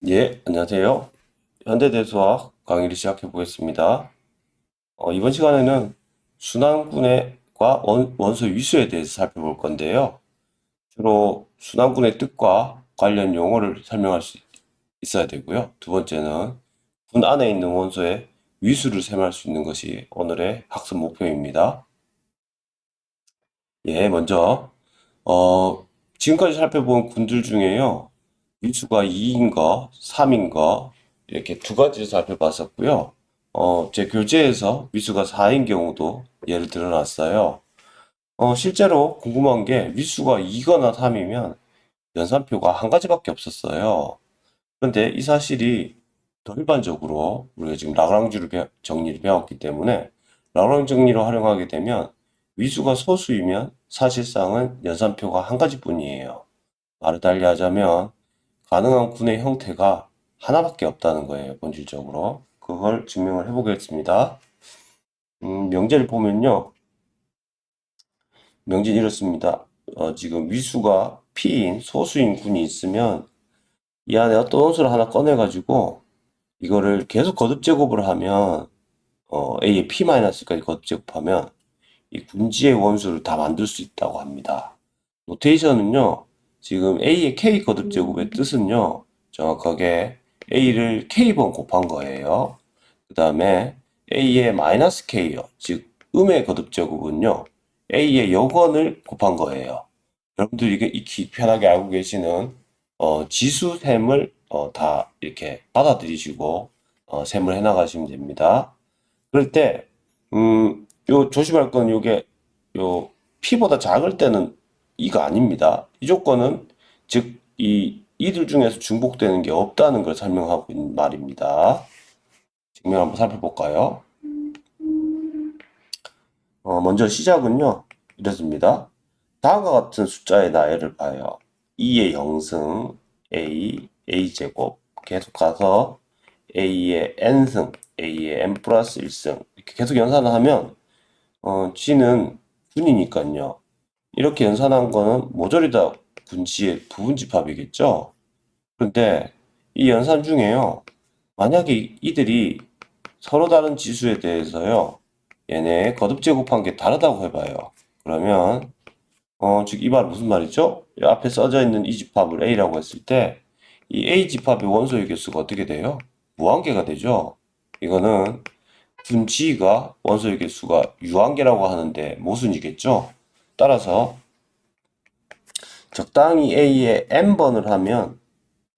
예, 안녕하세요. 현대대수학 강의를 시작해 보겠습니다. 이번 시간에는 순환군해과 원소 위수에 대해서 살펴볼 건데요. 주로 순환군의 뜻과 관련 용어를 설명할 수 있어야 되고요. 두 번째는 군 안에 있는 원소의 위수를 셈할 수 있는 것이 오늘의 학습 목표입니다. 예, 먼저 지금까지 살펴본 군들 중에요. 위수가 2인 거, 3인 거, 이렇게 두 가지를 살펴봤었고요. 제 교재에서 위수가 4인 경우도 예를 들어놨어요. 실제로 궁금한 게 위수가 2거나 3이면 연산표가 한 가지밖에 없었어요. 그런데 이 사실이 더 일반적으로 우리가 지금 정리를 배웠기 때문에 라그랑 정리를 활용하게 되면 위수가 소수이면 사실상은 연산표가 한 가지뿐이에요. 말을 달리 하자면 가능한 군의 형태가 하나밖에 없다는 거예요, 본질적으로. 그걸 증명을 해보겠습니다. 명제를 보면요. 명제는 이렇습니다. 지금 위수가 P인 소수인 군이 있으면 이 안에 어떤 원소를 하나 꺼내가지고 이거를 계속 거듭 제곱을 하면 A의 P-까지 거듭 제곱하면 이 군지의 원소를 다 만들 수 있다고 합니다. 노테이션은요. 지금 A의 K 거듭 제곱의 뜻은요. 정확하게 A를 K번 곱한 거예요. 그 다음에 A의 마이너스 K요. 즉 음의 거듭 제곱은요. A의 여건을 곱한 거예요. 여러분들이 이게 익히 편하게 알고 계시는 지수셈을 다 이렇게 받아들이시고 셈을 해나가시면 됩니다. 그럴 때, 요 조심할 건 요게, 요 P보다 작을 때는 이가 아닙니다. 이 조건은, 즉, 이들 중에서 중복되는 게 없다는 걸 설명하고 있는 말입니다. 증명 한번 살펴볼까요? 먼저 시작은요, 이렇습니다. 다음과 같은 숫자의 나열을 봐요. 2의 영승, A제곱, 계속 가서 A의 N승, A의 N 플러스 1승, 이렇게 계속 연산을 하면, G는 군이니까요. 이렇게 연산한 거는 모조리 다 군지의 부분집합이겠죠? 그런데 이 연산 중에요. 만약에 이들이 서로 다른 지수에 대해서요. 얘네 거듭 제곱한 게 다르다고 해봐요. 그러면 즉 이 말은 무슨 말이죠? 이 앞에 써져 있는 이 집합을 A라고 했을 때 이 A 집합의 원소의 개수가 어떻게 돼요? 무한계가 되죠? 이거는 분지가 원소의 개수가 유한계라고 하는데 모순이겠죠? 따라서 적당히 A에 n번을 하면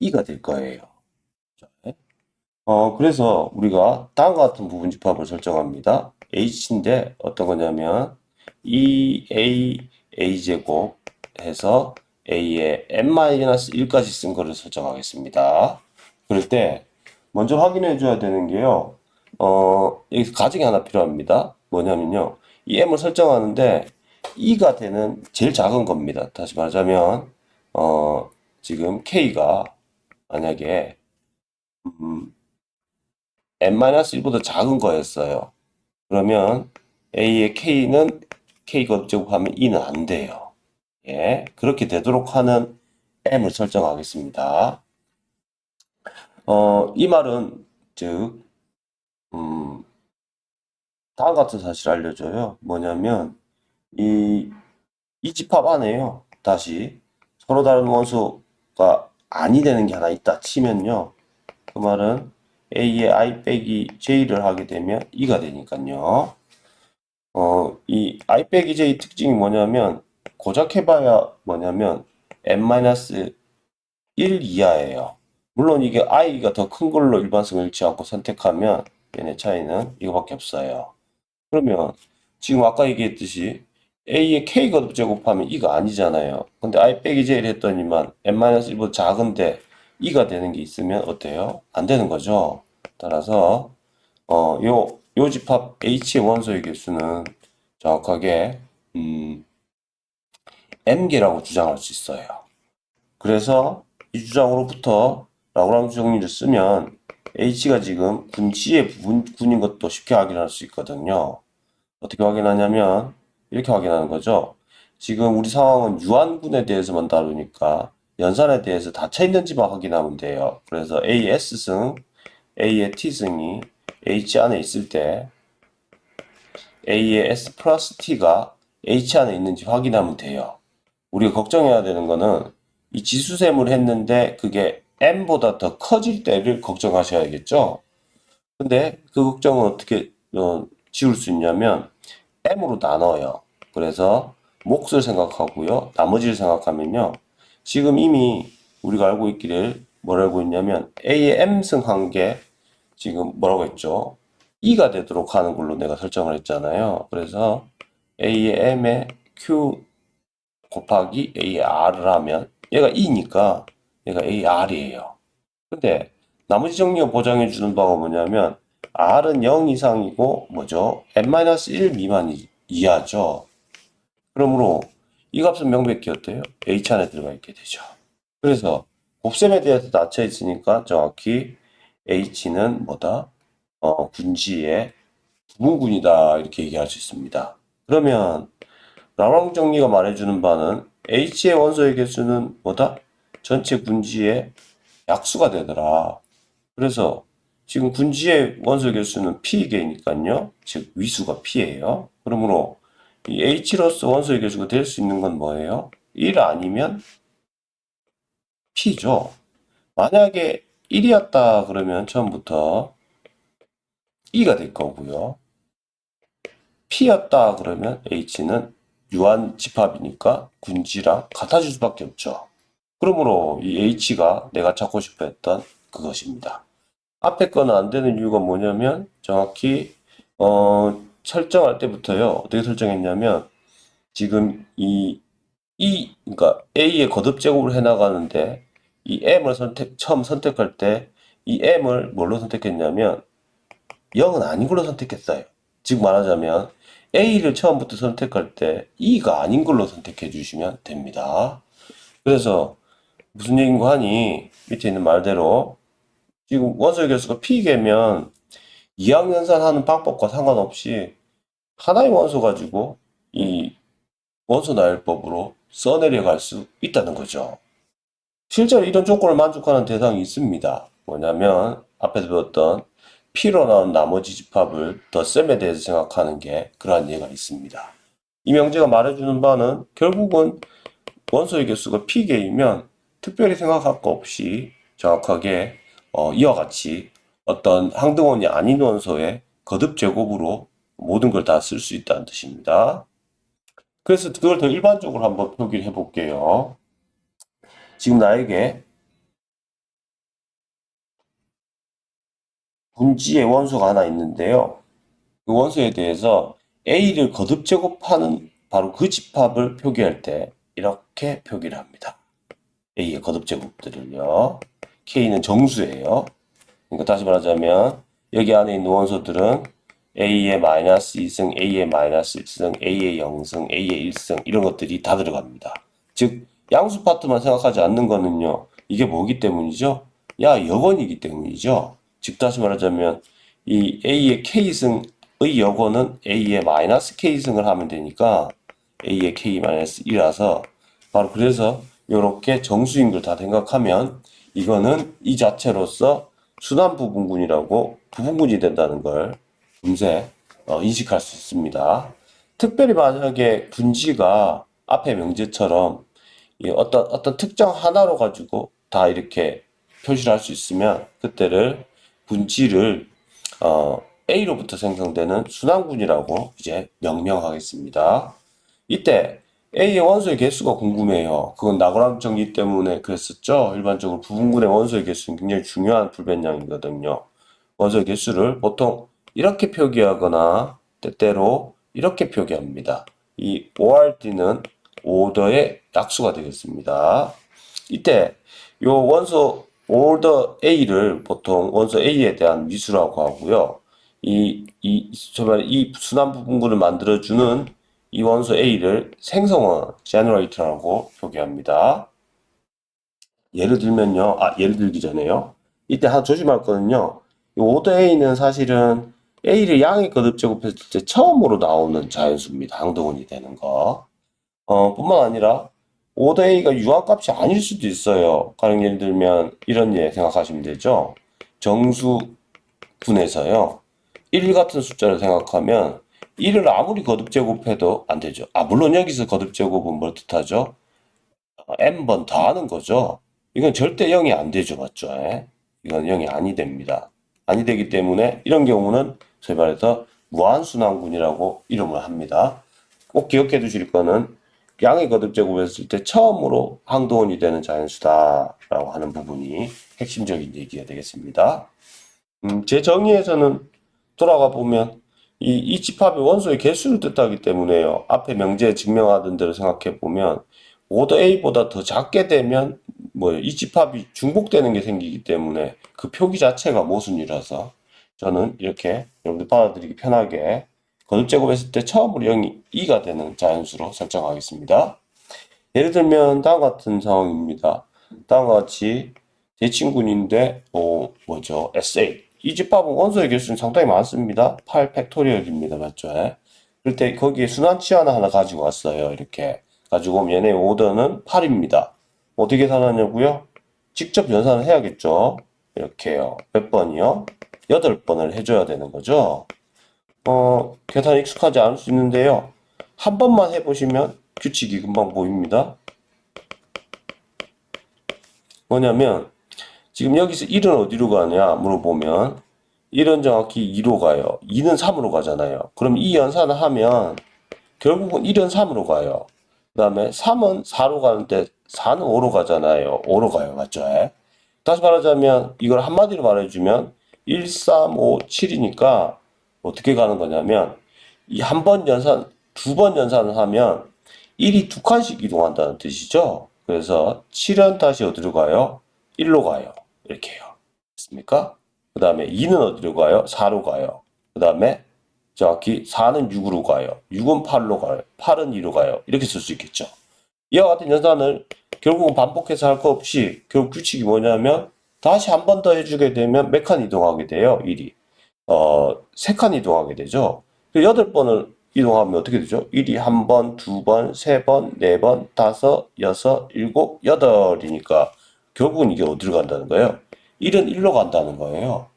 2가 될 거예요. 그래서 우리가 다음과 같은 부분집합을 설정합니다. H인데 어떤 거냐면 2A A제곱 해서 A에 n-1까지 쓴 거를 설정하겠습니다. 그럴 때 먼저 확인해 줘야 되는 게요. 여기서 가정이 하나 필요합니다. 뭐냐면요. 이 m을 설정하는데 2가 되는 제일 작은 겁니다. 다시 말하자면 지금 k가 만약에 n-1보다 작은 거였어요. 그러면 a의 k는 k 곱제곱하면 2는 안 돼요. 예, 그렇게 되도록 하는 m을 설정하겠습니다. 이 말은 즉 다음 같은 사실을 알려줘요. 뭐냐면 이, 이 집합 안에요. 다시 서로 다른 원소가 아니 되는 게 하나 있다 치면요. 그 말은 a의 i 빼기 j를 하게 되면 2가 되니까요. 이 i 빼기 j 특징이 뭐냐면 고작 해봐야 뭐냐면 n-1 이하예요. 물론 이게 i가 더 큰 걸로 일반성을 잃지 않고 선택하면 얘네 차이는 이거밖에 없어요. 그러면 지금 아까 얘기했듯이 a의 k 거듭 제곱하면 2가 아니잖아요. 근데 i 빼기 j를 했더니만 n-1보다 작은데 2가 되는 게 있으면 어때요? 안 되는 거죠. 따라서 요 집합 H의 원소의 개수는 정확하게 M개라고 주장할 수 있어요. 그래서 이 주장으로부터 라그랑주 정리를 쓰면 H가 지금 군지의 군인 것도 쉽게 확인할 수 있거든요. 어떻게 확인하냐면 이렇게 확인하는 거죠. 지금 우리 상황은 유한군에 대해서만 다루니까 연산에 대해서 닫혀 있는지만 확인하면 돼요. 그래서 A의 S승, A의 T승이 H 안에 있을 때 A의 S 플러스 T가 H 안에 있는지 확인하면 돼요. 우리가 걱정해야 되는 거는 이 지수셈을 했는데 그게 M보다 더 커질 때를 걱정하셔야겠죠? 근데 그 걱정은 어떻게 지울 수 있냐면 M으로 나눠요. 그래서 몫을 생각하고요. 나머지를 생각하면요. 지금 이미 우리가 알고 있기를 뭘 알고 있냐면 A의 M승 한 게 지금 뭐라고 했죠? 2가 되도록 하는 걸로 내가 설정을 했잖아요. 그래서 A의 M의 Q 곱하기 A의 R을 하면 얘가 2니까 얘가 AR이에요. 근데 나머지 정리가 보장해주는 바가 뭐냐면 R은 0 이상이고 뭐죠? N-1 미만이 이하죠. 그러므로 이 값은 명백히 어때요? H 안에 들어가 있게 되죠. 그래서 곱셈에 대해서 낮춰 있으니까 정확히 H는 뭐다? 군지의 부분군이다 이렇게 얘기할 수 있습니다. 그러면 라왕 정리가 말해주는 바는 H의 원소의 개수는 뭐다? 전체 군지의 약수가 되더라. 그래서 지금 군지의 원소 개수는 P개니까요. 즉 위수가 P예요. 그러므로 이 H로서 원소의 개수가 될 수 있는 건 뭐예요? 1 아니면 P죠. 만약에 1이었다 그러면 처음부터 2가 될 거고요. P였다 그러면 H는 유한 집합이니까 군지랑 같아질 수밖에 없죠. 그러므로 이 H가 내가 찾고 싶어 했던 그것입니다. 앞에 거는 안 되는 이유가 뭐냐면 정확히 설정할 때부터요. 어떻게 설정했냐면 지금 그러니까 A의 거듭 제곱을 해 나가는데 이 M을 처음 선택할 때 이 M을 뭘로 선택했냐면 0은 아닌 걸로 선택했어요. 즉 말하자면 A를 처음부터 선택할 때 E가 아닌 걸로 선택해 주시면 됩니다. 그래서 무슨 얘기인고 하니 밑에 있는 말대로 지금 원소의 개수가 P개면 이항연산하는 방법과 상관없이 하나의 원소 가지고 이 원소 나열법으로 써내려갈 수 있다는 거죠. 실제로 이런 조건을 만족하는 대상이 있습니다. 뭐냐면 앞에서 배웠던 P로 나온 나머지 집합을 덧셈에 대해서 생각하는 게 그러한 예가 있습니다. 이 명제가 말해주는 바는 결국은 원소의 개수가 P개이면 특별히 생각할 거 없이 정확하게 이와 같이 어떤 항등원이 아닌 원소의 거듭 제곱으로 모든 걸 다 쓸 수 있다는 뜻입니다. 그래서 그걸 더 일반적으로 한번 표기를 해볼게요. 지금 나에게 분지의 원소가 하나 있는데요. 그 원소에 대해서 A를 거듭 제곱하는 바로 그 집합을 표기할 때 이렇게 표기를 합니다. A의 거듭 제곱들을요. K는 정수예요. 그러니까 다시 말하자면 여기 안에 있는 원소들은 A의 마이너스 2승, A의 마이너스 1승, A의 0승, A의 1승 이런 것들이 다 들어갑니다. 즉 양수 파트만 생각하지 않는 거는요. 이게 뭐기 때문이죠? 여건이기 때문이죠. 즉 다시 말하자면 이 A의 K승의 여건은 A의 마이너스 K승을 하면 되니까 A의 K 마이너스 1이라서 바로 그래서 이렇게 정수인 걸 다 생각하면 이거는 이 자체로서 순환 부분군이라고 부분군이 된다는 걸 금세 인식할 수 있습니다. 특별히 만약에 분지가 앞의 명제처럼 어떤 특정 하나로 가지고 다 이렇게 표시를 할 수 있으면 그때를 분지를 A로부터 생성되는 순환군이라고 이제 명명하겠습니다. 이때 A의 원소의 개수가 궁금해요. 그건 나그람 정리 때문에 그랬었죠. 일반적으로 부분군의 원소의 개수는 굉장히 중요한 불변량이거든요. 원소의 개수를 보통 이렇게 표기하거나 때때로 이렇게 표기합니다. 이 ORD는 오더의 약수가 되겠습니다. 이때 요 원소 오더 A를 보통 원소 A에 대한 미수라고 하고요. 정말 이 순환 부분군을 만들어주는 이 원소 A를 생성원 generator라고 표기합니다. 예를 들면요. 예를 들기 전에요. 이때 하나 조심할 거는요. 이 오더 A는 사실은 A를 양의 거듭 제곱했을 때 처음으로 나오는 자연수입니다. 항등원이 되는 거. 뿐만 아니라 오더 A가 유한값이 아닐 수도 있어요. 가령 예를 들면 이런 예 생각하시면 되죠. 정수분에서요. 1 같은 숫자를 생각하면 1을 아무리 거듭 제곱해도 안 되죠. 물론 여기서 거듭 제곱은 뭘 뜻하죠? n번 더하는 거죠. 이건 절대 0이 안 되죠. 맞죠? 예? 이건 0이 아니 됩니다. 아니 되기 때문에 이런 경우는 소위 말해서 무한순환군이라고 이름을 합니다. 꼭 기억해 두실 거는 양의 거듭 제곱했을 때 처음으로 항도원이 되는 자연수다라고 하는 부분이 핵심적인 얘기가 되겠습니다. 제 정의에서는 돌아가 보면 이 집합의 원소의 개수를 뜻하기 때문에요. 앞에 명제에 증명하던 대로 생각해 보면 오더 A보다 더 작게 되면 뭐 이 집합이 중복되는 게 생기기 때문에 그 표기 자체가 모순이라서 저는 이렇게 여러분들 받아들이기 편하게 거듭 제곱했을 때 처음으로 0이 2가 되는 자연수로 설정하겠습니다. 예를 들면 다음 같은 상황입니다. 다음과 같이 대칭군인데 뭐죠? SA 이 집합은 원소의 개수는 상당히 많습니다. 8 팩토리얼입니다. 맞죠? 그럴 때 거기에 순환치 하나 가지고 왔어요. 이렇게 가지고 오면 얘네 오더는 8입니다. 어떻게 계산하냐고요? 직접 연산을 해야겠죠. 이렇게요. 몇 번이요? 8번을 해줘야 되는 거죠. 계산 익숙하지 않을 수 있는데요. 한 번만 해보시면 규칙이 금방 보입니다. 뭐냐면 지금 여기서 1은 어디로 가냐 물어보면 1은 정확히 2로 가요. 2는 3으로 가잖아요. 그럼 이 연산을 하면 결국은 1은 3으로 가요. 그 다음에 3은 4로 가는데 4는 5로 가잖아요. 5로 가요. 맞죠? 다시 말하자면 이걸 한마디로 말해주면 1, 3, 5, 7이니까 어떻게 가는 거냐면 이 한 번 연산, 두 번 연산을 하면 1이 두 칸씩 이동한다는 뜻이죠. 그래서 7은 다시 어디로 가요? 1로 가요. 이렇게 해요. 됐습니까? 그 다음에 2는 어디로 가요? 4로 가요. 그 다음에 정확히 4는 6으로 가요. 6은 8로 가요. 8은 2로 가요. 이렇게 쓸 수 있겠죠. 이와 같은 연산을 결국은 반복해서 할 거 없이 결국 규칙이 뭐냐면 다시 한 번 더 해주게 되면 몇 칸 이동하게 돼요? 1이. 3칸 이동하게 되죠. 8번을 이동하면 어떻게 되죠? 1이 한 번, 두 번, 세 번, 네 번, 다섯, 여섯, 일곱, 여덟이니까 결국은 이게 어디로 간다는 거예요? 1은 1로 간다는 거예요.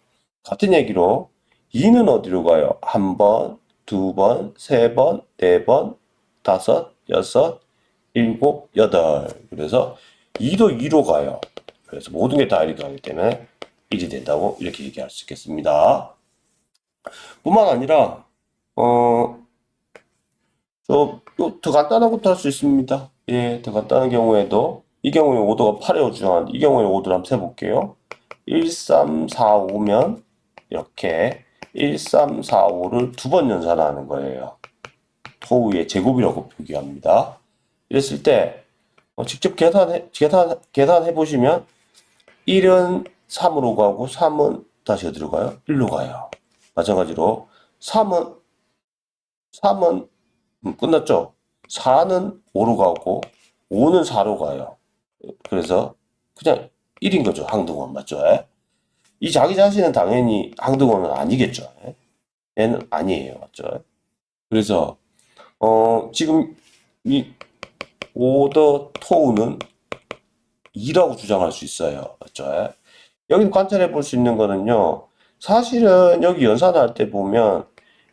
같은 얘기로 2는 어디로 가요? 한 번, 두 번, 세 번, 네 번, 다섯, 여섯, 일곱, 여덟. 그래서 2도 2로 가요. 그래서 모든 게 다 1이 가기 때문에 1이 된다고 이렇게 얘기할 수 있겠습니다. 뿐만 아니라 어, 더 간단한 것도 할 수 있습니다. 예, 더 간단한 경우에도 이 경우에 오더가 8에 주장한 이 경우에 오더를 한번 세볼게요. 1, 3, 4, 5면 이렇게 1, 3, 4, 5를 두 번 연산하는 거예요. 토우의 제곱이라고 표기합니다. 이랬을 때 직접 계산해 보시면 1은 3으로 가고 3은 다시 어디로 가요? 1로 가요. 마찬가지로 3은 끝났죠? 4는 5로 가고 5는 4로 가요. 그래서 그냥 1인 거죠. 항등원 맞죠? 이 자기 자신은 당연히 항등원은 아니겠죠. 얘는 아니에요. 맞죠? 그래서 지금 이 오더 토우는 2라고 주장할 수 있어요. 맞죠? 여기 관찰해 볼 수 있는 거는요. 사실은 여기 연산할 때 보면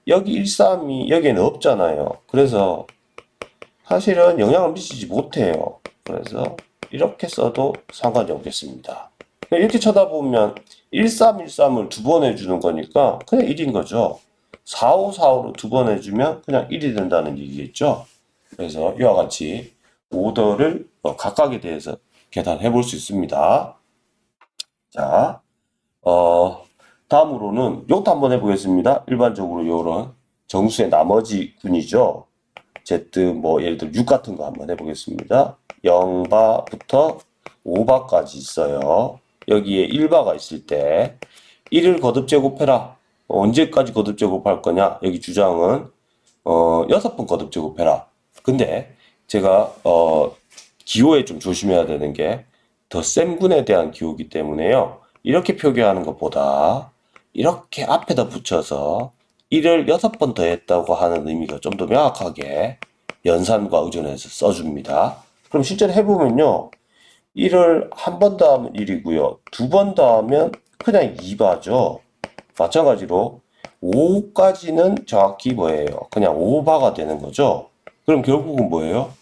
여기 1, 3이 여기에는 없잖아요. 그래서 사실은 영향을 미치지 못해요. 그래서 이렇게 써도 상관이 없겠습니다. 이렇게 쳐다보면 1, 3, 1, 3을 두 번 해주는 거니까 그냥 1인 거죠. 4, 5, 4, 5로 두 번 해주면 그냥 1이 된다는 얘기겠죠. 그래서 이와 같이 오더를 각각에 대해서 계산해 볼 수 있습니다. 자, 다음으로는 이것도 한번 해보겠습니다. 일반적으로 이런 정수의 나머지 군이죠. Z 뭐 예를 들어 6 같은 거 한번 해보겠습니다. 0바부터 5바까지 있어요. 여기에 1바가 있을 때 1을 거듭 제곱해라. 언제까지 거듭 제곱할 거냐? 여기 주장은 6번 거듭 제곱해라. 근데 제가 기호에 좀 조심해야 되는 게 덧셈군에 대한 기호이기 때문에요. 이렇게 표기하는 것보다 이렇게 앞에다 붙여서 1을 6번 더했다고 하는 의미가 좀 더 명확하게 연산과 의존해서 써줍니다. 그럼 실제로 해보면요. 1을 한 번 더하면 1이고요. 두 번 더하면 그냥 2바죠. 마찬가지로 5까지는 정확히 뭐예요? 그냥 5바가 되는 거죠. 그럼 결국은 뭐예요?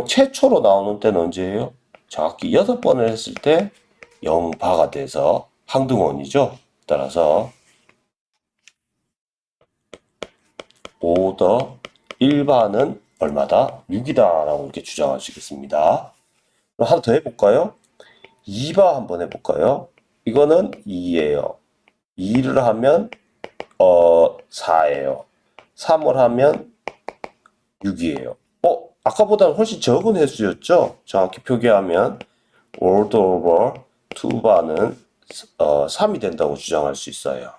최초로 나오는 때는 언제예요? 정확히 6번을 했을 때 0바가 돼서 항등원이죠. 따라서 5 더 1바는 얼마다? 6이다 라고 이렇게 주장하시겠습니다. 그럼 하나 더 해볼까요? 2바 한번 해볼까요? 이거는 2예요. 2를 하면 4예요. 3을 하면 6이에요. 아까보다는 훨씬 적은 횟수였죠? 정확히 표기하면 rolled over 2바는 3이 된다고 주장할 수 있어요.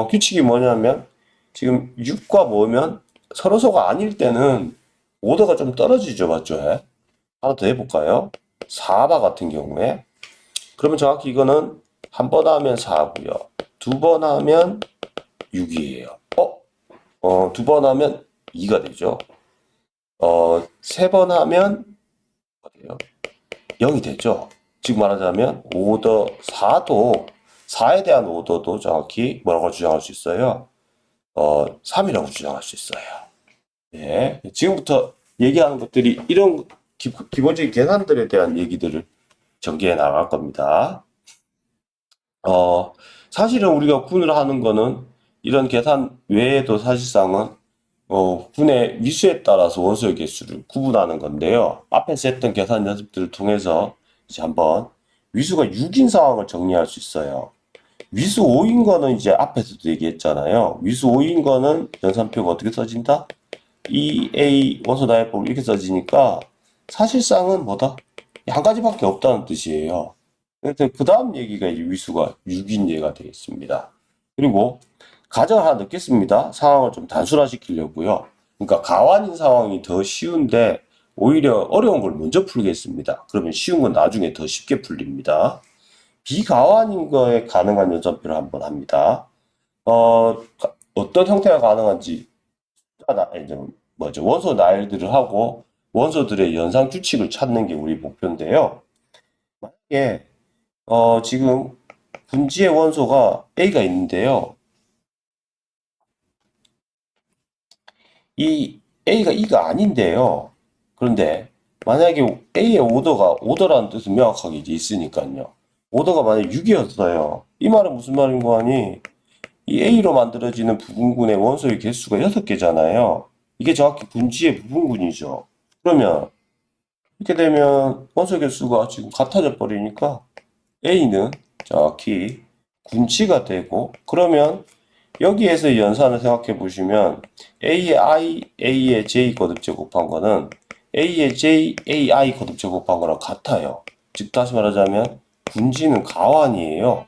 규칙이 뭐냐면 지금 6과 뭐면 서로서가 아닐 때는 오더가 좀 떨어지죠, 맞죠? 하나 더 해볼까요? 4바 같은 경우에 그러면 정확히 이거는 한 번 하면 4고요. 두 번 하면 6이에요. 두 번 하면 2가 되죠. 세 번 하면 어때요? 0이 되죠. 즉 말하자면 오더 4도 4에 대한 오더도 정확히 뭐라고 주장할 수 있어요? 3이라고 주장할 수 있어요. 네. 지금부터 얘기하는 것들이 이런 기본적인 계산들에 대한 얘기들을 전개해 나갈 겁니다. 사실은 우리가 구분을 하는 거는 이런 계산 외에도 사실상은 분의 위수에 따라서 원소의 개수를 구분하는 건데요. 앞에서 했던 계산 연습들을 통해서 이제 한번 위수가 6인 상황을 정리할 수 있어요. 위수 5인 거는 이제 앞에서도 얘기했잖아요. 위수 5인 거는 연산표가 어떻게 써진다? 2a 원소 나열법 이렇게 써지니까 사실상은 뭐다? 한 가지밖에 없다는 뜻이에요. 그래서 그 다음 얘기가 이제 위수가 6인 예가 되겠습니다. 그리고 가정을 하나 넣겠습니다. 상황을 좀 단순화시키려고요. 그러니까 가완인 상황이 더 쉬운데 오히려 어려운 걸 먼저 풀겠습니다. 그러면 쉬운 건 나중에 더 쉽게 풀립니다. 비가완인 거에 가능한 연산표를 한번 합니다. 어떤 형태가 가능한지 이제 뭐죠? 원소 나열들을 하고 원소들의 연상 규칙을 찾는 게 우리 목표인데요. 만약에 지금 분지의 원소가 A가 있는데요. 이 A가 E가 아닌데요. 그런데 만약에 A의 오더라는 뜻은 명확하게 이제 있으니까요. 오더가 만약 6이었어요. 이 말은 무슨 말인 거 아니? 이 A로 만들어지는 부분군의 원소의 개수가 6개잖아요. 이게 정확히 분지의 부분군이죠. 그러면 이렇게 되면 원소 개수가 지금 같아져 버리니까 A는 정확히 군치가 되고 그러면 여기에서 연산을 생각해 보시면 A의 I, A의 J 거듭 제곱한 거는 A의 J, AI 거듭 제곱한 거랑 같아요. 즉 다시 말하자면 분지는 가완이에요.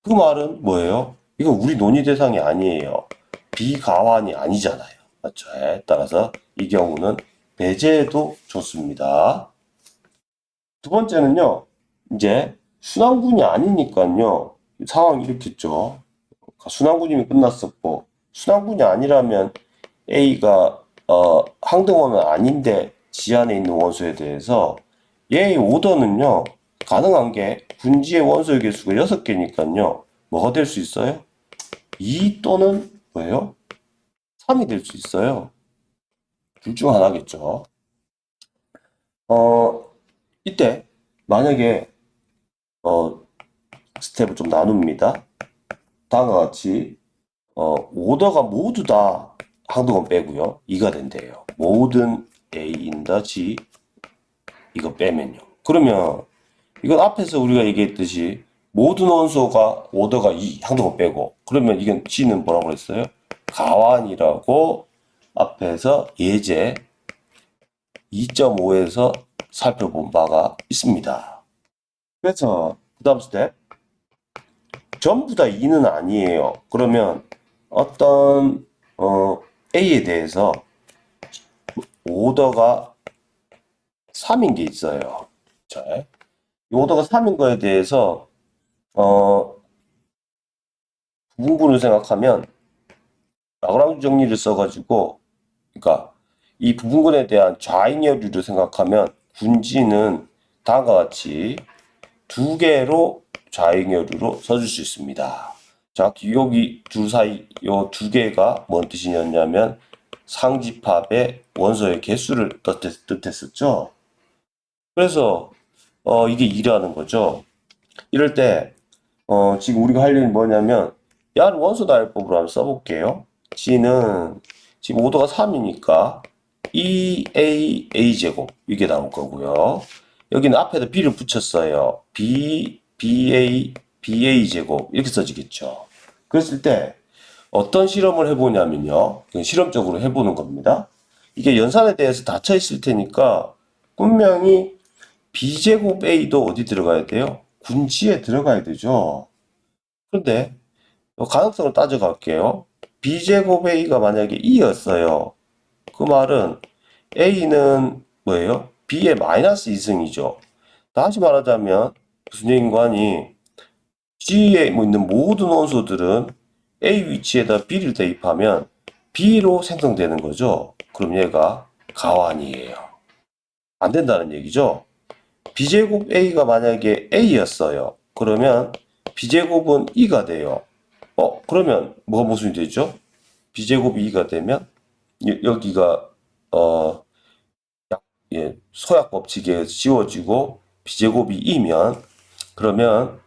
그 말은 뭐예요? 이건 우리 논의 대상이 아니에요. 비가완이 아니잖아요. 맞죠? 따라서 이 경우는 배제해도 좋습니다. 두 번째는요, 이제 순환군이 아니니까요, 상황이 이렇겠죠. 순환군이면 끝났었고, 순환군이 아니라면 A가 항등원은 아닌데 지안에 있는 원소에 대해서 얘의 오더는요, 가능한 게 분지의 원소의 개수가 6개니까요, 뭐가 될 수 있어요? 2 또는 뭐예요? 3이 될 수 있어요. 둘 중 하나겠죠. 이때 만약에 어, 스텝을 좀 나눕니다. 다음과 같이 오더가 모두 다 항등원 빼고요. 2가 된대요. 모든 A in the G 이거 빼면요. 그러면 이건 앞에서 우리가 얘기했듯이 모든 원소가 오더가 2 항등원 빼고 그러면 이건 G는 뭐라고 그랬어요? 가완이라고 앞에서 예제 2.5에서 살펴본 바가 있습니다. 그래서 그 다음 스텝 전부 다 2는 아니에요. 그러면 어떤 A에 대해서 오더가 3인 게 있어요. 자, 이 오더가 3인 거에 대해서 부분을 생각하면 라그랑주 정리를 써가지고 그러니까 이 부분군에 대한 좌잉여류를 생각하면 군지는 다음과 같이 두 개로 좌잉여류로 써줄 수 있습니다. 정확히 여기 둘 사이 요 두 개가 뭔 뜻이냐면 상집합의 원소의 개수를 뜻했었죠. 그래서 이게 2라는 거죠. 이럴 때 지금 우리가 할 일은 뭐냐면 야를 원소 나열법으로 한번 써볼게요. G는 지금 5도가 3이니까 2AA 제곱 이게 나올 거고요. 여기는 앞에다 B를 붙였어요. BA 제곱 이렇게 써지겠죠. 그랬을 때 어떤 실험을 해보냐면요. 실험적으로 해보는 겁니다. 이게 연산에 대해서 닫혀 있을 테니까 분명히 B제곱 A도 어디 들어가야 돼요? 군지에 들어가야 되죠. 그런데 가능성을 따져갈게요. B제곱 A가 만약에 2였어요. 그 말은 A는 뭐예요? B의 마이너스 2승이죠. 다시 말하자면 무슨 얘기인가니 G에 있는 모든 원소들은 A 위치에다 B를 대입하면 B로 생성되는 거죠. 그럼 얘가 가완이에요. 안 된다는 얘기죠. B제곱 A가 만약에 A였어요. 그러면 B제곱은 2가 돼요. 그러면 뭐가 모순이 되죠? B제곱이 2가 되면 여기가 소약 법칙에 지워지고 B제곱이 2면 그러면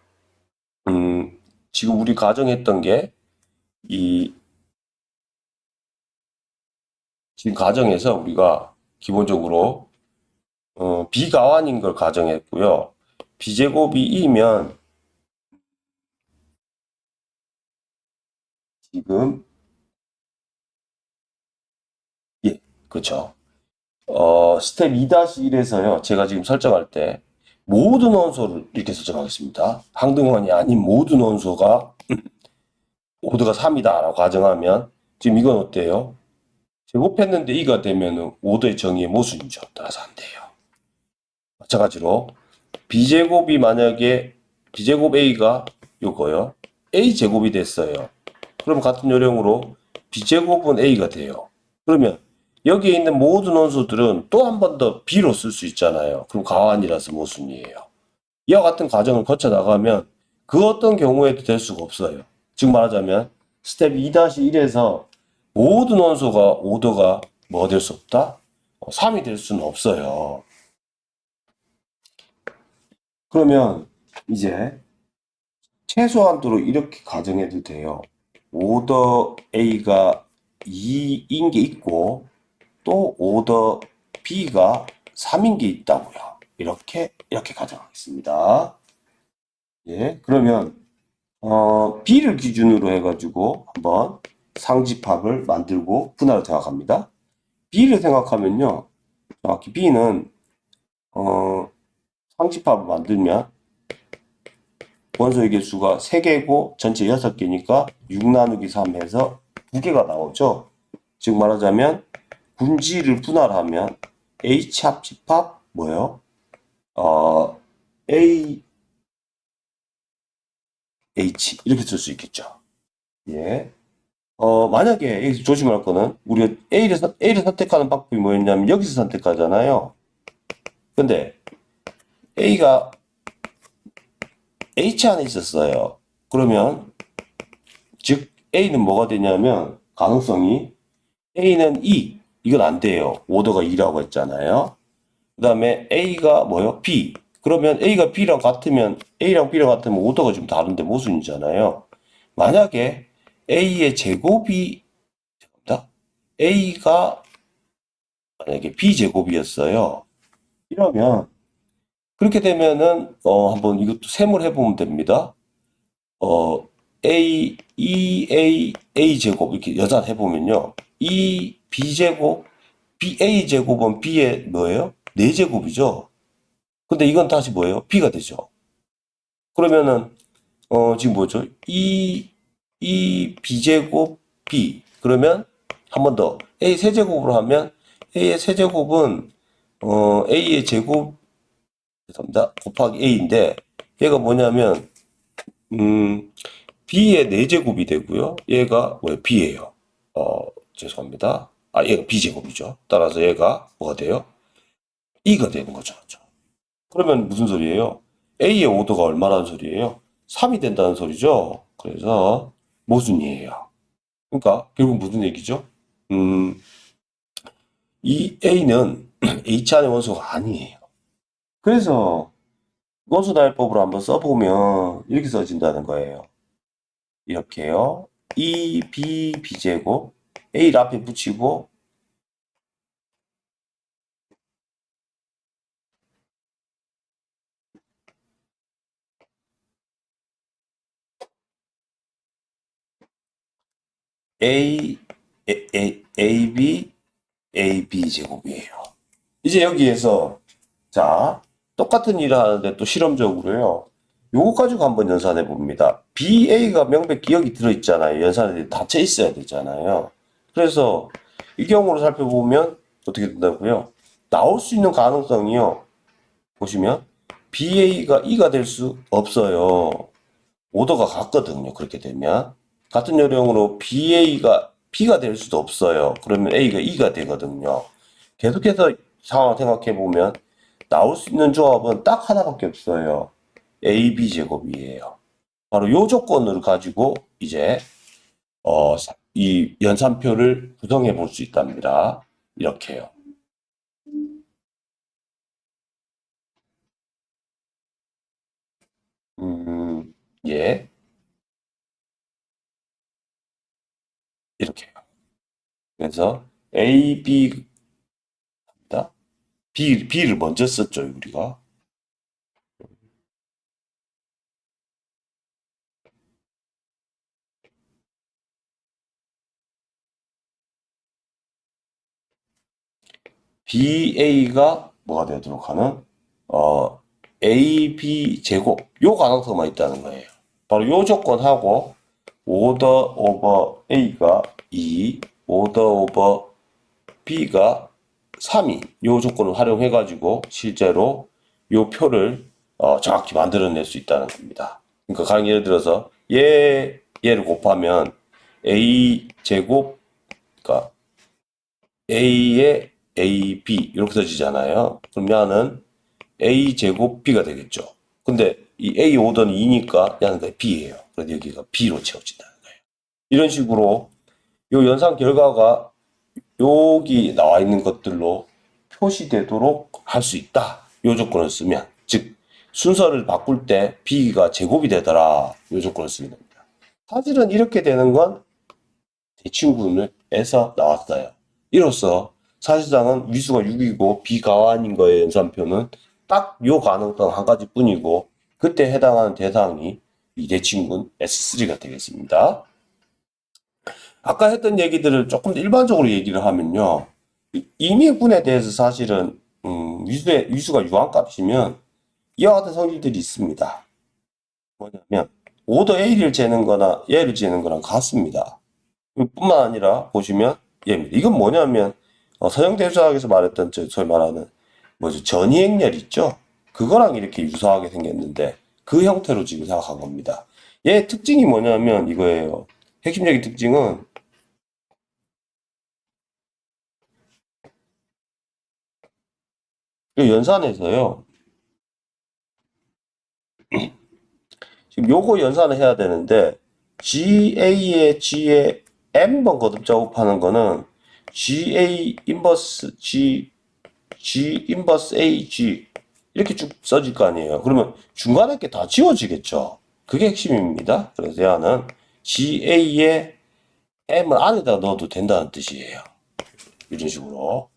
지금 우리 가정했던 게 이 지금 가정에서 우리가 기본적으로 비가완인 걸 가정했고요. B제곱이 2면 지금 그렇죠. 스텝 2-1에서요. 제가 지금 설정할 때 모든 원소를 이렇게 설정하겠습니다. 항등원이 아닌 모든 원소가 5도가 3이다라고 가정하면 지금 이건 어때요? 제곱했는데 2가 되면 5도의 정의의 모순이죠. 따라서 안 돼요. 마찬가지로 B제곱이 만약에 B제곱 A가 요거요. A제곱이 됐어요. 그럼 같은 요령으로 B제곱은 A가 돼요. 그러면 여기에 있는 모든 원소들은 또 한 번 더 B로 쓸 수 있잖아요. 그럼 가완이라서 모순이에요. 이와 같은 과정을 거쳐 나가면 그 어떤 경우에도 될 수가 없어요. 즉 말하자면 스텝 2-1에서 모든 원소가 5도가 뭐 될 수 없다? 3이 될 수는 없어요. 그러면 이제 최소한도로 이렇게 가정해도 돼요. 오더 A가 2인 게 있고 또 오더 B가 3인 게 있다고요. 이렇게 가정하겠습니다. 예, 그러면 B를 기준으로 해가지고 한번 상집합을 만들고 분할을 생각합니다. B를 생각하면요, 정확히 B는 상집합을 만들면 원소의 개수가 3개고 전체 6개니까 6 나누기 3 해서 2개가 나오죠. 즉 말하자면 분지를 분할하면 H 합집합 뭐예요? A H 이렇게 쓸 수 있겠죠. 예. 만약에 여기서 조심할 거는 우리가 A를 선택하는 방법이 뭐였냐면 여기서 선택하잖아요. 근데 A가 H 안에 있었어요. 그러면 즉 A는 뭐가 되냐면 가능성이 A는 2 이건 안 돼요. 오더가 2라고 했잖아요. 그 다음에 A가 뭐요? B. 그러면 A가 B랑 같으면 A랑 B랑 같으면 오더가 좀 다른데 모순이잖아요. 만약에 A의 제곱이 A가 만약에 B 제곱이었어요. 이러면 그렇게 되면은 한번 이것도 셈을 해보면 됩니다. A 제곱 이렇게 여단 해보면요. 이 B 제곱 A 제곱은 B의 뭐예요? 4제곱이죠. 근데 이건 다시 뭐예요? B가 되죠. 그러면은 지금 뭐죠? 이 B제곱 B 그러면 한 번 더 A 세제곱으로 하면 A의 세제곱은 A의 제곱 죄송합니다. 곱하기 A인데 얘가 뭐냐면 B의 4제곱이 되고요. 얘가 뭐예요? B예요. 죄송합니다. 얘가 B제곱이죠. 따라서 얘가 뭐가 돼요? 2가 되는 거죠. 그러면 무슨 소리예요? A의 오더가 얼마라는 소리예요? 3이 된다는 소리죠. 그래서 모순이에요. 그러니까 결국 무슨 얘기죠? 음, 이 A는 H 안의 원소가 아니에요. 그래서 원소다이법으로 한번 써보면 이렇게 써진다는 거예요. 이렇게요. B제곱 A를 앞에 붙이고 A, AB 제곱이에요. 이제 여기에서 자 똑같은 일을 하는데 또 실험적으로요. 요거 가지고 한번 연산해 봅니다. BA가 명백히 여기 들어있잖아요. 연산에 닫혀 있어야 되잖아요. 그래서 이 경우로 살펴보면 어떻게 된다고요? 나올 수 있는 가능성이요. 보시면 BA가 E가 될 수 없어요. 오더가 같거든요. 그렇게 되면 같은 요령으로 BA가 B가 될 수도 없어요. 그러면 A가 E가 되거든요. 계속해서 상황을 생각해 보면 나올 수 있는 조합은 딱 하나밖에 없어요. AB 제곱이에요. 바로 이 조건을 가지고 이제 이 연산표를 구성해 볼 수 있답니다. 이렇게요. 예, 이렇게요. 그래서 A, B다. B를 먼저 썼죠, 우리가. BA가 뭐가 되도록 하는 어, AB 제곱 요 가능성만 있다는 거예요. 바로 요 조건하고 오더 오버 A가 2, 오더 오버 B가 3인 요 조건을 활용해 가지고 실제로 요 표를 정확히 만들어낼 수 있다는 겁니다. 그러니까 가령 예를 들어서 얘를 곱하면 A 제곱 그러니까 A의 AB 이렇게 써지잖아요. 그럼 야는 A 제곱 B가 되겠죠. 근데 이 A 오더는 2니까 야는 B예요. 그래서 여기가 B로 채워진다는 거예요. 이런 식으로 요 연산 결과가 여기 나와 있는 것들로 표시되도록 할 수 있다. 요 조건을 쓰면 즉 순서를 바꿀 때 B가 제곱이 되더라. 요 조건을 쓰면 됩니다. 사실은 이렇게 되는 건 대칭군에서 나왔어요. 이로써 사실상은 위수가 6이고 비가환인 거의 연산표는 딱 요 가능성 한 가지뿐이고 그때 해당하는 대상이 이 대칭군 S3가 되겠습니다. 아까 했던 얘기들을 조금 더 일반적으로 얘기를 하면요. 임의군에 대해서 사실은 위수가 유한값이면 이와 같은 성질들이 있습니다. 뭐냐면 오더 A를 재는 거나 얘를 재는 거랑 같습니다. 뿐만 아니라 보시면 얘입니다. 이건 뭐냐면 서형대수학에서 말했던 소위 말하는 뭐죠 전이행렬 있죠? 그거랑 이렇게 유사하게 생겼는데 그 형태로 지금 생각한 겁니다. 얘 특징이 뭐냐면 이거예요. 핵심적인 특징은 이 연산에서요. 지금 요거 연산을 해야 되는데 GA에 G에 M번 거듭 작업하는 거는 GA 인버스 G 인버스 A, G 이렇게 쭉 써질 거 아니에요. 그러면 중간에 게 다 지워지겠죠. 그게 핵심입니다. 그래서 얘는 GA에 M을 안에다 넣어도 된다는 뜻이에요. 이런 식으로.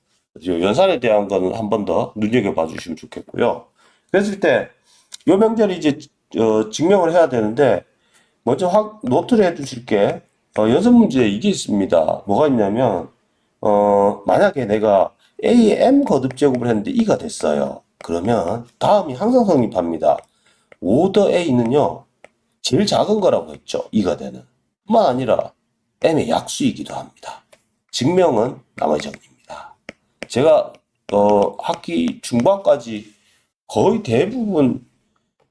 연산에 대한 거는 한 번 더 눈여겨봐 주시면 좋겠고요. 그랬을 때, 요 명절이 이제, 증명을 해야 되는데, 먼저 노트를 해 주실 게, 연습 문제에 이게 있습니다. 뭐가 있냐면, 만약에 내가 A에 M 거듭 제곱을 했는데 E가 됐어요. 그러면 다음이 항상 성립합니다. 오더 A는요, 제일 작은 거라고 했죠. E가 되는. 뿐만 아니라 M의 약수이기도 합니다. 증명은 나머지 정리입니다. 제가 학기 중반까지 거의 대부분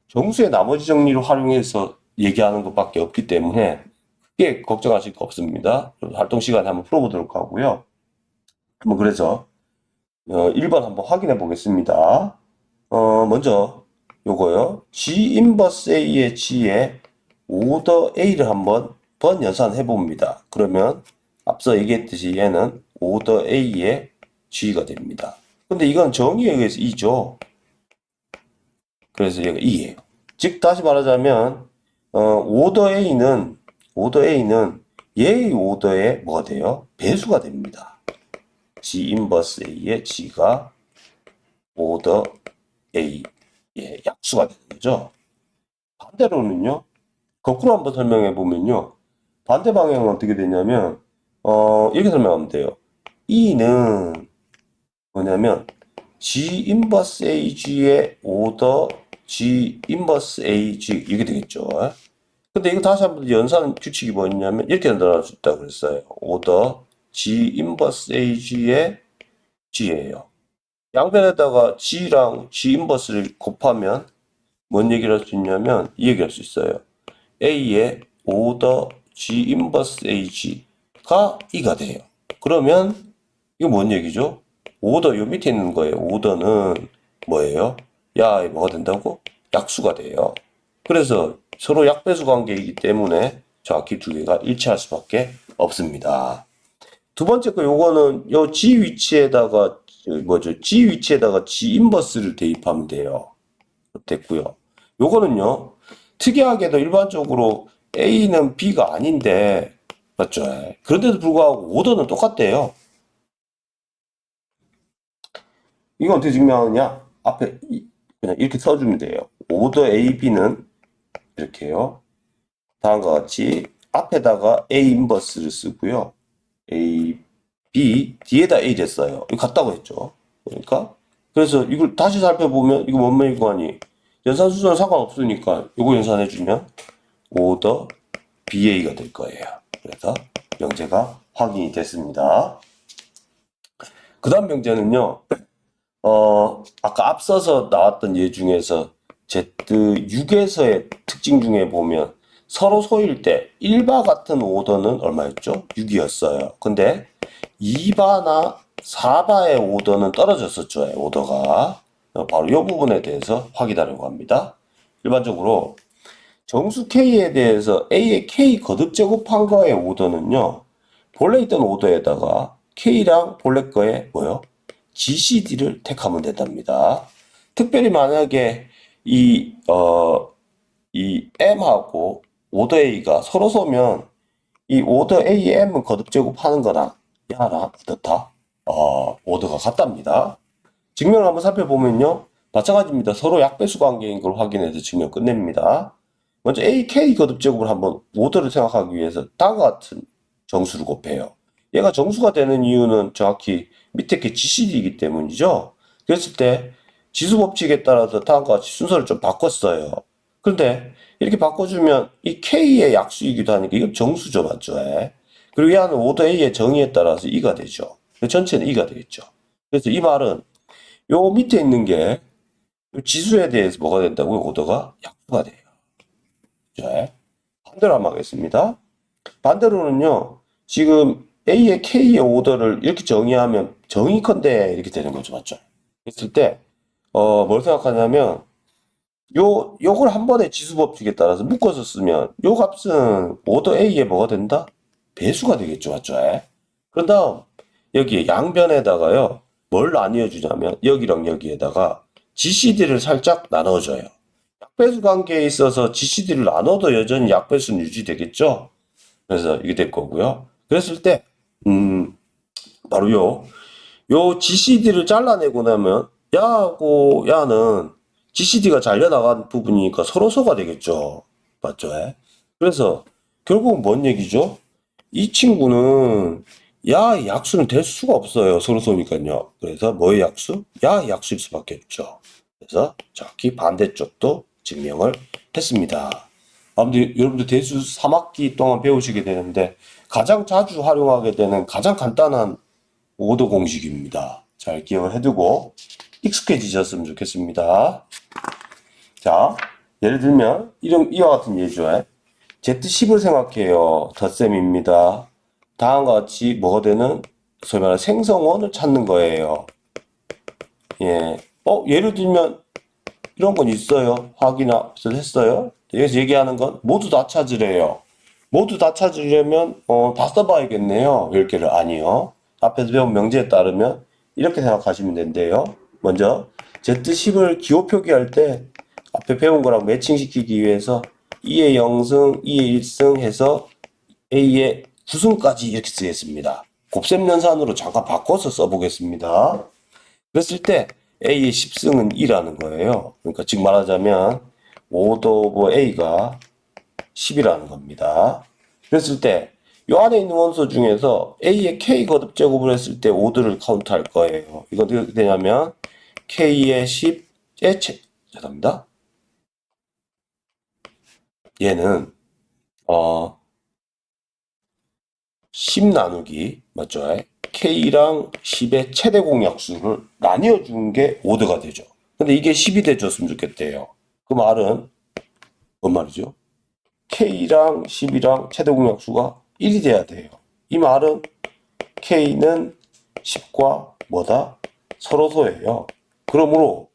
정수의 나머지 정리를 활용해서 얘기하는 것밖에 없기 때문에 크게 걱정하실 거 없습니다. 활동 시간에 한번 풀어보도록 하고요. 뭐 그래서 1번 한번 확인해 보겠습니다. 먼저 요거요. G 인버스 A의 G에 오더 A를 한번 번연산해 봅니다. 그러면 앞서 얘기했듯이 얘는 오더 A의 G가 됩니다. 근데 이건 정의에 의해서 2죠. 그래서 얘가 2예요. 즉 다시 말하자면 오더 A는 얘의 오더에 뭐가 돼요? 배수가 됩니다. G 인버스 A의 G가 오더 A의 약수가 되는 거죠. 반대로는요. 거꾸로 한번 설명해 보면요. 반대 방향은 어떻게 되냐면 이렇게 설명하면 돼요. E는 뭐냐면 G 인버스 AG의 오더 G 인버스 AG 이게 되겠죠. 근데 이거 다시 한번 연산 규칙이 뭐였냐면 이렇게 나타날 수 있다고 그랬어요. 오더 G 인버스 AG의 G예요. 양변에다가 G랑 G 인버스를 곱하면 뭔 얘기를 할 수 있냐면 이 얘기를 할 수 있어요. A의 오더 G 인버스 Ag가 2가 돼요. 그러면 이거 뭔 얘기죠? 오더 요 밑에 있는 거예요. 오더는 뭐예요? 야에 뭐가 된다고? 약수가 돼요. 그래서 서로 약배수 관계이기 때문에 정확히 두 개가 일치할 수밖에 없습니다. 두 번째 거 요거는 요 G 위치에다가 뭐죠? G 위치에다가 G 인버스를 대입하면 돼요. 됐고요. 요거는요. 특이하게도 일반적으로 A는 B가 아닌데 맞죠? 그런데도 불구하고 오더는 똑같대요. 이건 어떻게 증명하느냐? 앞에 그냥 이렇게 써주면 돼요. 오더 A, B는 이렇게요. 다음과 같이 앞에다가 A 인버스를 쓰고요. A, B 뒤에다 A를 써요. 이거 같다고 했죠. 그러니까 그래서 이걸 다시 살펴보면 이거 원매기관이 연산수준은 상관없으니까 이거 연산해주면 오더 BA가 될 거예요. 그래서 명제가 확인이 됐습니다. 그 다음 명제는요. 아까 앞서서 나왔던 예 중에서 Z6에서의 특징 중에 보면 서로 소일 때 1바 같은 오더는 얼마였죠? 6이었어요. 근데 2바나 4바의 오더는 떨어졌었죠. 오더가. 바로 이 부분에 대해서 확인하려고 합니다. 일반적으로 정수 K에 대해서 A의 K 거듭 제곱한 거의 오더는요. 본래 있던 오더에다가 K랑 본래 거에 뭐요? GCD를 택하면 된답니다. 특별히 만약에 이 M하고 오더 A가 서로 서면 이 오더 A의 M은 거듭 제곱하는 거나 야나 어떻다? 오더가 같답니다. 증명을 한번 살펴보면요. 마찬가지입니다. 서로 약배수 관계인 걸 확인해서 증명 끝냅니다. 먼저 A, K 거듭 제곱을 한번 오더를 생각하기 위해서 다음과 같은 정수를 곱해요. 얘가 정수가 되는 이유는 정확히 밑에 게 GCD이기 때문이죠. 그랬을 때 지수 법칙에 따라서 다음과 같이 순서를 좀 바꿨어요. 그런데 이렇게 바꿔주면 이 K의 약수이기도 하니까 이건 정수죠, 맞죠? 예. 그리고 얘는 오더 A의 정의에 따라서 2가 되죠. 전체는 2가 되겠죠. 그래서 이 말은 요 밑에 있는 게 지수에 대해서 뭐가 된다고요? 오더가 약수가 돼요. 자, 반대로 한번 하겠습니다. 반대로는요, 지금 A의 K의 오더를 이렇게 정의하면 정의컨대 이렇게 되는 거죠. 맞죠? 그랬을 때, 뭘 생각하냐면, 요걸 한 번에 지수 법칙에 따라서 묶어서 쓰면, 요 값은 오더 A에 뭐가 된다? 배수가 되겠죠. 맞죠? 그런 다음, 여기 양변에다가요, 뭘 나뉘어 주냐면, 여기랑 여기에다가 GCD를 살짝 나눠줘요. 약배수 관계에 있어서 GCD를 나눠도 여전히 약배수는 유지되겠죠? 그래서 이게 될 거고요. 그랬을 때, 음, 바로 요 GCD를 잘라내고 나면, 야하고 야는 GCD가 잘려나간 부분이니까 서로서가 되겠죠. 맞죠? 그래서, 결국은 뭔 얘기죠? 이 친구는 야의 약수는 될 수가 없어요. 서로서니까요. 그래서 뭐의 약수? 야의 약수일 수밖에 없죠. 그래서 정확히 반대쪽도 증명을 했습니다. 아무튼 여러분들 대수 3학기 동안 배우시게 되는데 가장 자주 활용하게 되는 가장 간단한 오도 공식입니다. 잘 기억을 해두고 익숙해지셨으면 좋겠습니다. 자, 예를 들면 이와 같은 예죠. Z10을 생각해요. 덧셈입니다. 다음과 같이 뭐가 되는 소위 말하는 생성원을 찾는 거예요. 예. 예를 들면 이런 건 있어요. 확인해서 했어요. 여기서 얘기하는 건 모두 다 찾으래요. 모두 다 찾으려면 다 써봐야겠네요. 10개를 아니요. 앞에서 배운 명제에 따르면 이렇게 생각하시면 된대요. 먼저 Z10을 기호 표기할 때 앞에 배운 거랑 매칭시키기 위해서 2의 0승, 2의 1승 해서 A의 9승까지 이렇게 쓰겠습니다. 곱셈 연산으로 잠깐 바꿔서 써보겠습니다. 그랬을 때 A의 10승은 2라는 거예요. 그러니까 즉 말하자면 5 오버 A가 10이라는 겁니다. 그랬을 때 이 안에 있는 원소 중에서 A의 K 거듭 제곱을 했을 때 5들을 카운트할 거예요. 이거 어떻게 되냐면 K의 10의 죄송합니다. 얘는 10 나누기 맞죠? K랑 10의 최대 공약수를 나뉘어 준 게 5드가 되죠. 근데 이게 10이 돼줬으면 좋겠대요. 그 말은 뭔 말이죠? K랑 10이랑 최대 공약수가 1이 돼야 돼요. 이 말은 K는 10과 뭐다? 서로소예요. 그러므로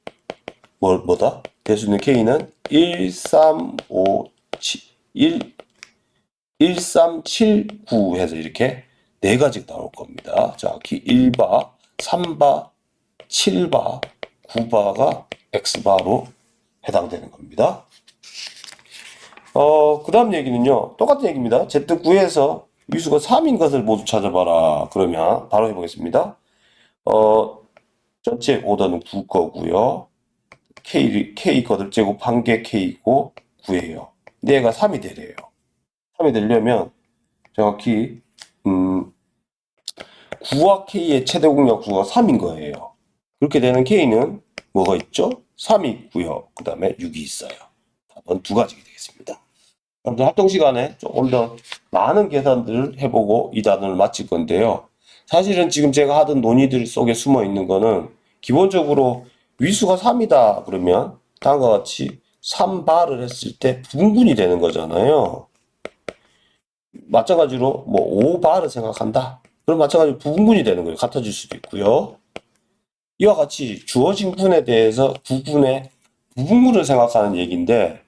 뭐다? 될 수 있는 K는 1, 3, 5, 3, 9 해서 이렇게 네 가지가 나올 겁니다. 자, 1바, 3바, 7바, 9바가 X바로 해당되는 겁니다. 그 다음 얘기는요. 똑같은 얘기입니다. Z9에서 위수가 3인 것을 모두 찾아봐라. 그러면 바로 해보겠습니다. 전체 오더는 9 거고요. K 거듭 제곱한 게 K고 9예요. 근데 얘가 3이 되래요. 3이 되려면 정확히 9와 K의 최대 공약수가 3인 거예요. 그렇게 되는 K는 뭐가 있죠? 3이 있고요. 그 다음에 6이 있어요. 답은 두 가지가 되겠습니다. 그럼 활동 시간에 조금 더 많은 계산들을 해보고 이 단원을 마칠 건데요. 사실은 지금 제가 하던 논의들 속에 숨어 있는 거는 기본적으로 위수가 3이다 그러면 다음과 같이 3바를 했을 때 부분분이 되는 거잖아요. 마찬가지로 뭐 5바를 생각한다. 그럼 마찬가지로 부분분이 되는 거예요. 같아질 수도 있고요. 이와 같이 주어진 분에 대해서 부분의 부분분을 생각하는 얘기인데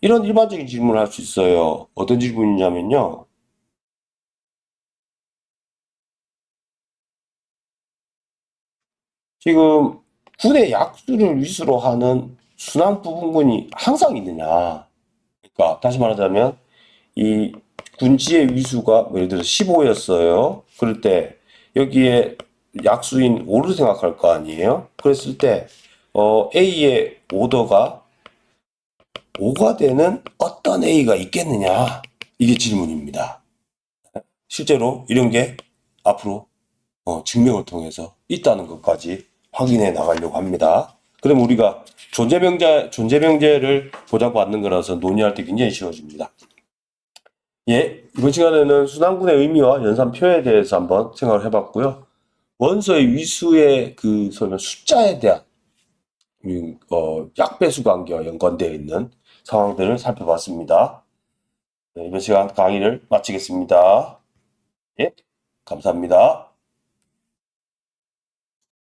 이런 일반적인 질문을 할 수 있어요. 어떤 질문이냐면요. 지금 군의 약수를 위수로 하는 순환 부분군이 항상 있느냐. 그러니까 다시 말하자면 이 군지의 위수가 예를 들어 15였어요. 그럴 때 여기에 약수인 5를 생각할 거 아니에요. 그랬을 때 A의 오더가 5가 되는 어떤 A가 있겠느냐. 이게 질문입니다. 실제로 이런 게 앞으로 증명을 통해서 있다는 것까지 확인해 나가려고 합니다. 그럼 우리가 존재명제를 보장받는 거라서 논의할 때 굉장히 쉬워집니다. 예, 이번 시간에는 순환군의 의미와 연산표에 대해서 한번 생각을 해봤고요. 원소의 위수의 그 숫자에 대한 약배수 관계와 연관되어 있는 상황들을 살펴봤습니다. 네, 이번 시간 강의를 마치겠습니다. 예, 감사합니다.